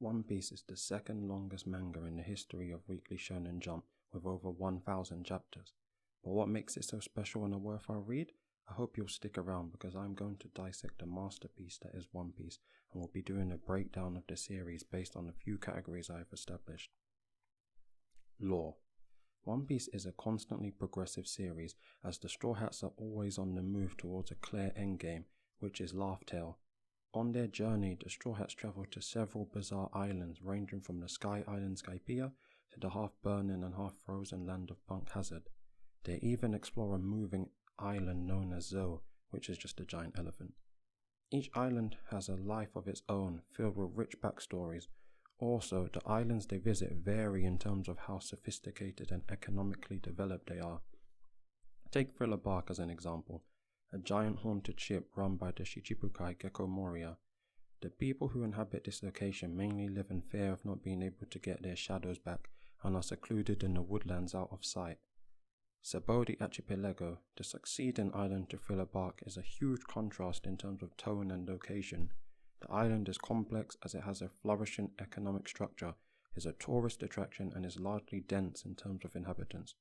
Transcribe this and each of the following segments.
One Piece is the second longest manga in the history of Weekly Shonen Jump, with over 1,000 chapters. But what makes it so special and a worthwhile read? I hope you'll stick around because I'm going to dissect the masterpiece that is One Piece, and we'll be doing a breakdown of the series based on a few categories I've established. Lore. One Piece is a constantly progressive series, as the Straw Hats are always on the move towards a clear endgame, which is Laugh Tale. On their journey, the Straw Hats travel to several bizarre islands, ranging from the Sky Island Skypiea to the half-burning and half-frozen land of Punk Hazard. They even explore a moving island known as Zo, which is just a giant elephant. Each island has a life of its own, filled with rich backstories. Also, the islands they visit vary in terms of how sophisticated and economically developed they are. Take Thriller Bark as an example, a giant haunted ship run by the Shichibukai Gecko Moria. The people who inhabit this location mainly live in fear of not being able to get their shadows back and are secluded in the woodlands out of sight. Sabodi Archipelago, the succeeding island to Thriller Bark, is a huge contrast in terms of tone and location. The island is complex as it has a flourishing economic structure, is a tourist attraction, and is largely dense in terms of inhabitants.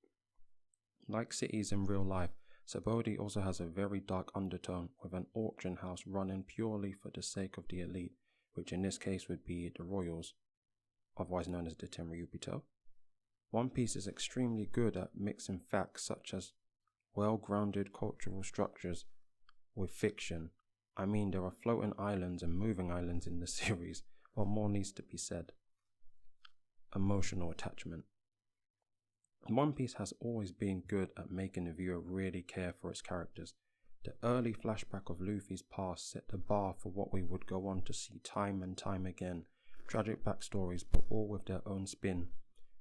Like cities in real life, Sabodi also has a very dark undertone, with an auction house running purely for the sake of the elite, which in this case would be the royals, otherwise known as the Tenryubito. One Piece is extremely good at mixing facts such as well-grounded cultural structures with fiction. I mean, there are floating islands and moving islands in the series. What more needs to be said? Emotional attachment. One Piece has always been good at making the viewer really care for its characters. The early flashback of Luffy's past set the bar for what we would go on to see time and time again. Tragic backstories, but all with their own spin.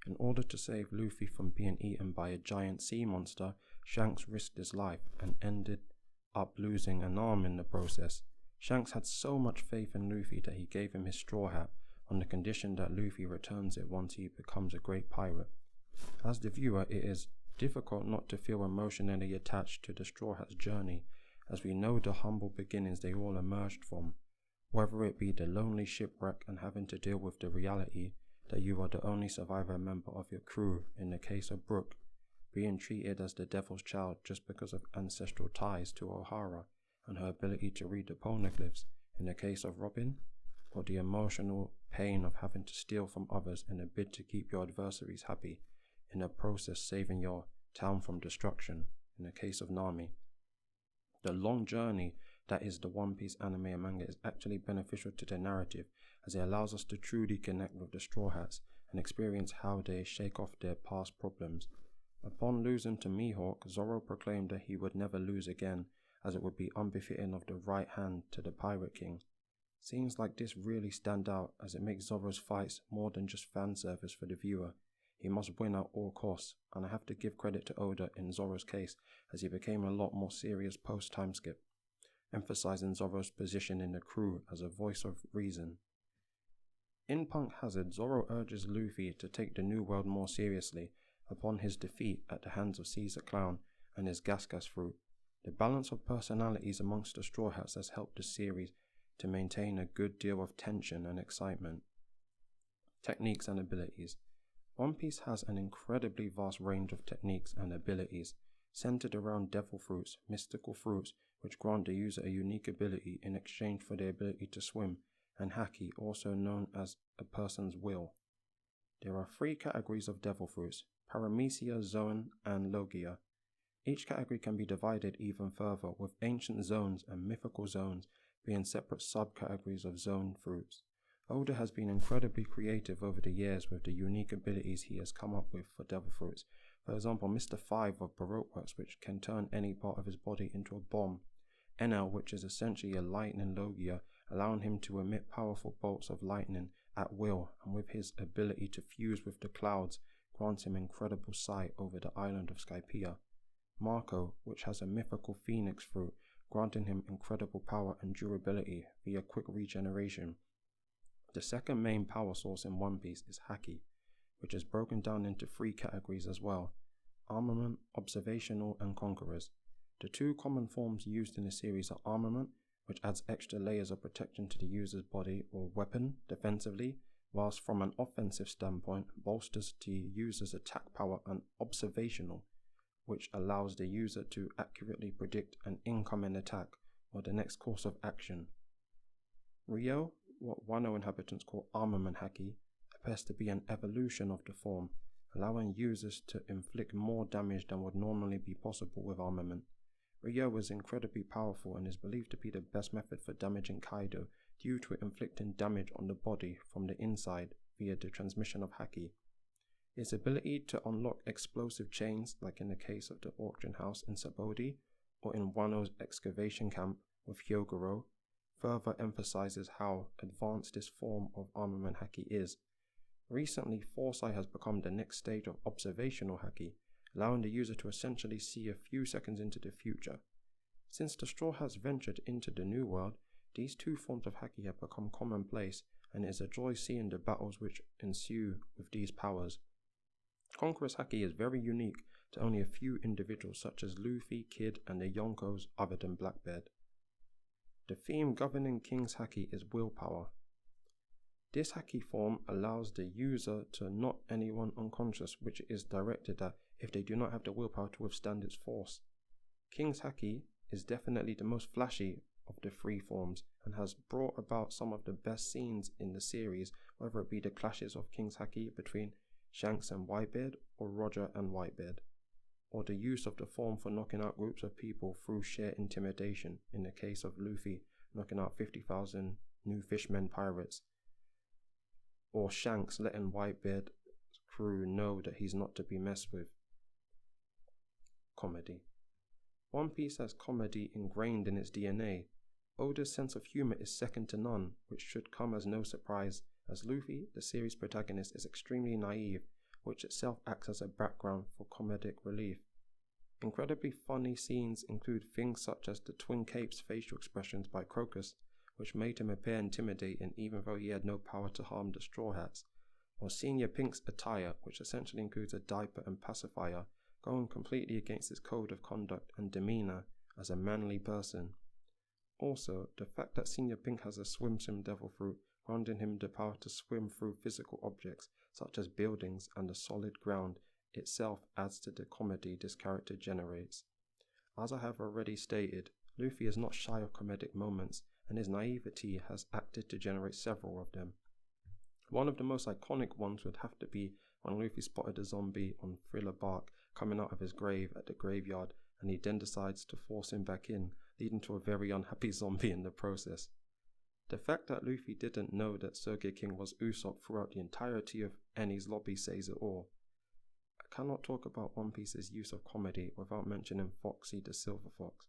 In order to save Luffy from being eaten by a giant sea monster, Shanks risked his life and ended up losing an arm in the process. Shanks had so much faith in Luffy that he gave him his straw hat on the condition that Luffy returns it once he becomes a great pirate. As the viewer, it is difficult not to feel emotionally attached to the Straw Hats' journey, as we know the humble beginnings they all emerged from, whether it be the lonely shipwreck and having to deal with the reality that you are the only survivor member of your crew in the case of Brooke, being treated as the devil's child just because of ancestral ties to O'Hara and her ability to read the poneglyphs in the case of Robin, or the emotional pain of having to steal from others in a bid to keep your adversaries happy, in the process saving your town from destruction in the case of Nami. The long journey that is the One Piece anime and manga is actually beneficial to the narrative, as it allows us to truly connect with the Straw Hats and experience how they shake off their past problems. Upon losing to Mihawk, Zoro proclaimed that he would never lose again, as it would be unbefitting of the right hand to the Pirate King. Scenes like this really stand out, as it makes Zoro's fights more than just fan service for the viewer. He must win at all costs, and I have to give credit to Oda in Zoro's case, as he became a lot more serious post-time skip, emphasizing Zoro's position in the crew as a voice of reason. In Punk Hazard, Zoro urges Luffy to take the New World more seriously upon his defeat at the hands of Caesar Clown and his Gas Fruit. The balance of personalities amongst the Straw Hats has helped the series to maintain a good deal of tension and excitement. Techniques and abilities. One Piece has an incredibly vast range of techniques and abilities, centered around devil fruits, mystical fruits, which grant the user a unique ability in exchange for their ability to swim, and haki, also known as a person's will. There are 3 categories of devil fruits: Paramecia, Zoan, and Logia. Each category can be divided even further, with ancient zones and mythical zones being separate subcategories of zone fruits. Oda has been incredibly creative over the years with the unique abilities he has come up with for devil fruits. For example, Mr. 5 of Baroque Works, which can turn any part of his body into a bomb. Enel, which is essentially a lightning Logia, allowing him to emit powerful bolts of lightning at will, and with his ability to fuse with the clouds, grants him incredible sight over the island of Skypiea. Marco, which has a mythical phoenix fruit, granting him incredible power and durability via quick regeneration. The second main power source in One Piece is haki, which is broken down into 3 categories as well: armament, observational, and conquerors. The 2 common forms used in the series are armament, which adds extra layers of protection to the user's body or weapon defensively, whilst from an offensive standpoint bolsters the user's attack power and observational, which allows the user to accurately predict an incoming attack or the next course of action. Ryo, what Wano inhabitants call armament haki, appears to be an evolution of the form, allowing users to inflict more damage than would normally be possible with armament. Ryo is incredibly powerful and is believed to be the best method for damaging Kaido due to it inflicting damage on the body from the inside via the transmission of haki. Its ability to unlock explosive chains, like in the case of the auction house in Sabodi or in Wano's excavation camp with Hyogoro, further emphasizes how advanced this form of armament haki is. Recently, Foresight has become the next stage of observational haki, allowing the user to essentially see a few seconds into the future. Since the Straw Hats ventured into the New World, these two forms of haki have become commonplace, and it is a joy seeing the battles which ensue with these powers. Conqueror's haki is very unique to only a few individuals such as Luffy, Kid, and the Yonkos other than Blackbeard. The theme governing King's haki is willpower. This haki form allows the user to knock anyone unconscious, which is directed at if they do not have the willpower to withstand its force. King's haki is definitely the most flashy of the three forms and has brought about some of the best scenes in the series, whether it be the clashes of King's haki between Shanks and Whitebeard or Roger and Whitebeard, or the use of the form for knocking out groups of people through sheer intimidation in the case of Luffy knocking out 50,000 new fishmen pirates, or Shanks letting Whitebeard's crew know that he's not to be messed with. Comedy. One Piece has comedy ingrained in its DNA. Oda's sense of humor is second to none, which should come as no surprise, as Luffy, the series protagonist, is extremely naive, which itself acts as a background for comedic relief. Incredibly funny scenes include things such as the Twin Capes' facial expressions by Crocus, which made him appear intimidating even though he had no power to harm the Straw Hats, or Senior Pink's attire, which essentially includes a diaper and pacifier, going completely against his code of conduct and demeanor as a manly person. Also, the fact that Senior Pink has a swim devil fruit, granting him the power to swim through physical objects such as buildings and the solid ground, itself adds to the comedy this character generates. As I have already stated, Luffy is not shy of comedic moments, and his naivety has acted to generate several of them. One of the most iconic ones would have to be when Luffy spotted a zombie on Thriller Bark coming out of his grave at the graveyard, and he then decides to force him back in, leading to a very unhappy zombie in the process. The fact that Luffy didn't know that Sergei King was Usopp throughout the entirety of Enies lobby says it all. I cannot talk about One Piece's use of comedy without mentioning Foxy the Silver Fox.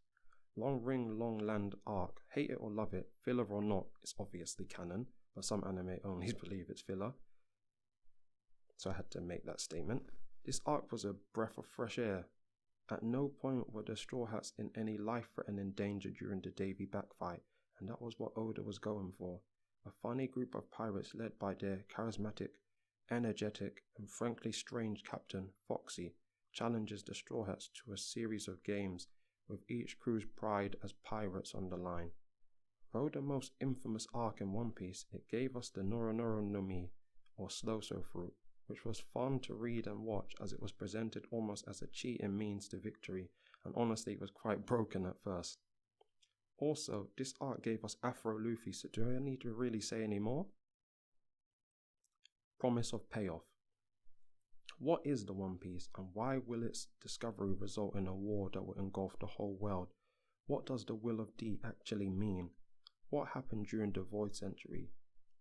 Long Ring Long Land arc, hate it or love it, filler or not, it's obviously canon, but some anime only believe it's filler, so I had to make that statement. This arc was a breath of fresh air. At no point were the Straw Hats in any life-threatening danger during the Davy backfight, and that was what Oda was going for. A funny group of pirates led by their charismatic, energetic, and frankly strange captain, Foxy, challenges the Straw Hats to a series of games, with each crew's pride as pirates on the line. Though the most infamous arc in One Piece, it gave us the Noronoro no Mi, or Sloso fruit, which was fun to read and watch as it was presented almost as a cheating means to victory, and honestly was quite broken at first. Also, this arc gave us Afro Luffy, so do I need to really say any more? Promise of Payoff. What is the One Piece, and why will its discovery result in a war that will engulf the whole world? What does the Will of D actually mean? What happened during the Void Century?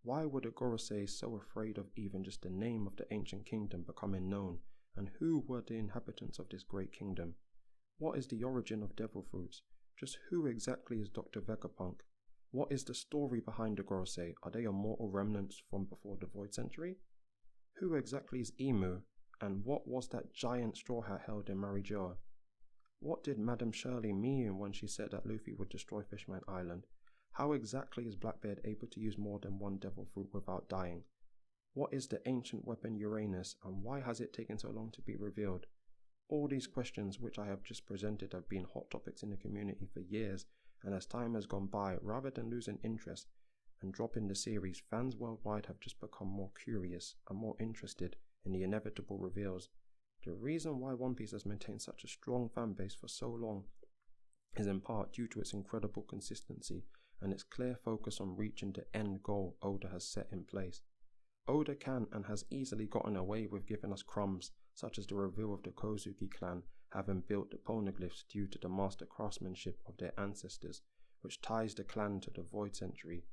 Why were the Gorosei so afraid of even just the name of the ancient kingdom becoming known? And who were the inhabitants of this great kingdom? What is the origin of devil fruits? Just who exactly is Dr. Vegapunk? What is the story behind the Gorosei? Are they immortal remnants from before the Void Century? Who exactly is Emu? And what was that giant straw hat held in Marijoa? What did Madame Shirley mean when she said that Luffy would destroy Fishman Island? How exactly is Blackbeard able to use more than one devil fruit without dying? What is the ancient weapon Uranus, and why has it taken so long to be revealed? All these questions which I have just presented have been hot topics in the community for years, and as time has gone by, rather than losing interest, and dropping the series, fans worldwide have just become more curious and more interested in the inevitable reveals. The reason why One Piece has maintained such a strong fan base for so long is in part due to its incredible consistency and its clear focus on reaching the end goal Oda has set in place. Oda can and has easily gotten away with giving us crumbs, such as the reveal of the Kozuki clan having built the poneglyphs due to the master craftsmanship of their ancestors, which ties the clan to the Void Century.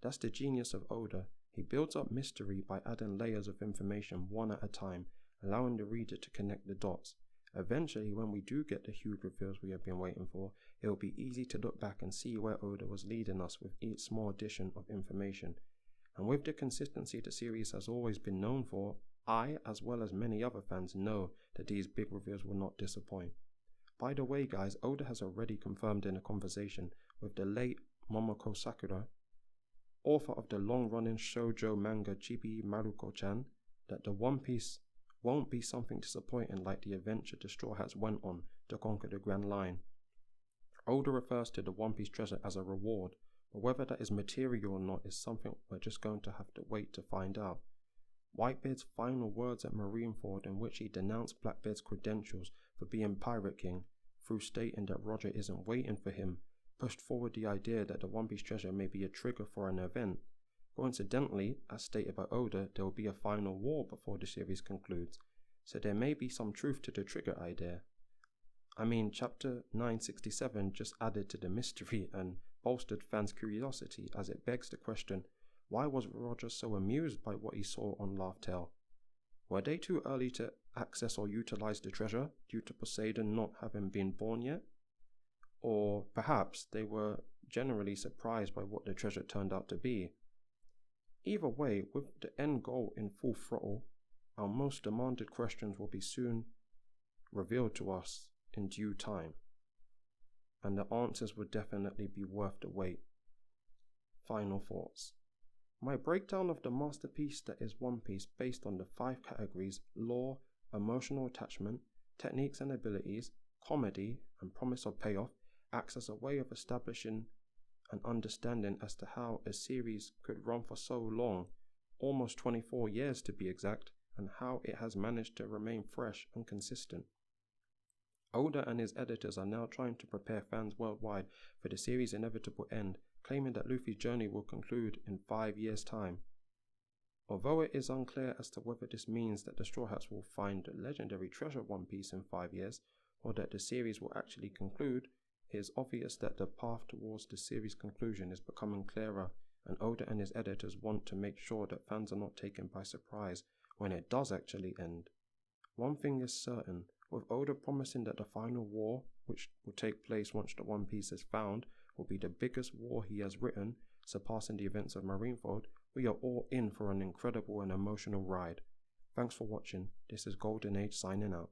That's the genius of Oda. He builds up mystery by adding layers of information one at a time, allowing the reader to connect the dots. Eventually, when we do get the huge reveals we have been waiting for, it will be easy to look back and see where Oda was leading us with each small addition of information. And with the consistency the series has always been known for, I, as well as many other fans, know that these big reveals will not disappoint. By the way guys, Oda has already confirmed in a conversation with the late Momoko Sakura, author of the long-running shoujo manga Chibi Maruko-chan, that the One Piece won't be something disappointing like the adventure the Straw Hats went on to conquer the Grand Line. Oda refers to the One Piece treasure as a reward, but whether that is material or not is something we're just going to have to wait to find out. Whitebeard's final words at Marineford, in which he denounced Blackbeard's credentials for being Pirate King, through stating that Roger isn't waiting for him, pushed forward the idea that the One Piece treasure may be a trigger for an event. Coincidentally, as stated by Oda, there will be a final war before the series concludes, so there may be some truth to the trigger idea. I mean, chapter 967 just added to the mystery and bolstered fans' curiosity, as it begs the question, why was Roger so amused by what he saw on Laugh Tale? Were they too early to access or utilize the treasure due to Poseidon not having been born yet? Or perhaps they were generally surprised by what the treasure turned out to be. Either way, with the end goal in full throttle, our most demanded questions will be soon revealed to us in due time, and the answers will definitely be worth the wait. Final thoughts. My breakdown of the masterpiece that is One Piece, based on the 5 categories: lore, emotional attachment, techniques and abilities, comedy, and promise of payoff, acts as a way of establishing an understanding as to how a series could run for so long, almost 24 years to be exact, and how it has managed to remain fresh and consistent. Oda and his editors are now trying to prepare fans worldwide for the series' inevitable end, claiming that Luffy's journey will conclude in 5 years' time. Although it is unclear as to whether this means that the Straw Hats will find the legendary treasure One Piece in 5 years, or that the series will actually conclude, it is obvious that the path towards the series' conclusion is becoming clearer, and Oda and his editors want to make sure that fans are not taken by surprise when it does actually end. One thing is certain, with Oda promising that the final war, which will take place once the One Piece is found, will be the biggest war he has written, surpassing the events of Marineford, we are all in for an incredible and emotional ride. Thanks for watching. This is Golden Age signing out.